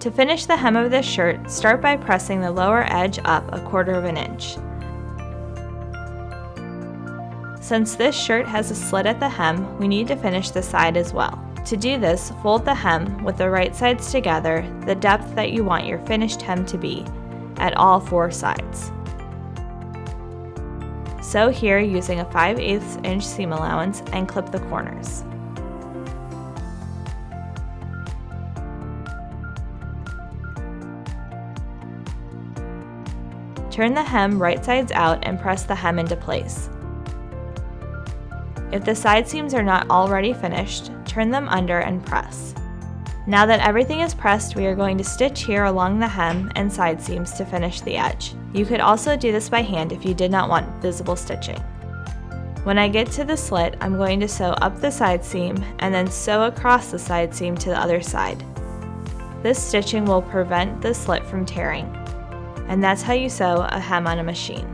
To finish the hem of this shirt, start by pressing the lower edge up 1/4 inch. Since this shirt has a slit at the hem, we need to finish the side as well. To do this, fold the hem with the right sides together, the depth that you want your finished hem to be, at all 4 sides. Sew here using a 5/8 inch seam allowance and clip the corners. Turn the hem right sides out and press the hem into place. If the side seams are not already finished, turn them under and press. Now that everything is pressed, we are going to stitch here along the hem and side seams to finish the edge. You could also do this by hand if you did not want visible stitching. When I get to the slit, I'm going to sew up the side seam and then sew across the side seam to the other side. This stitching will prevent the slit from tearing. And that's how you sew a hem on a machine.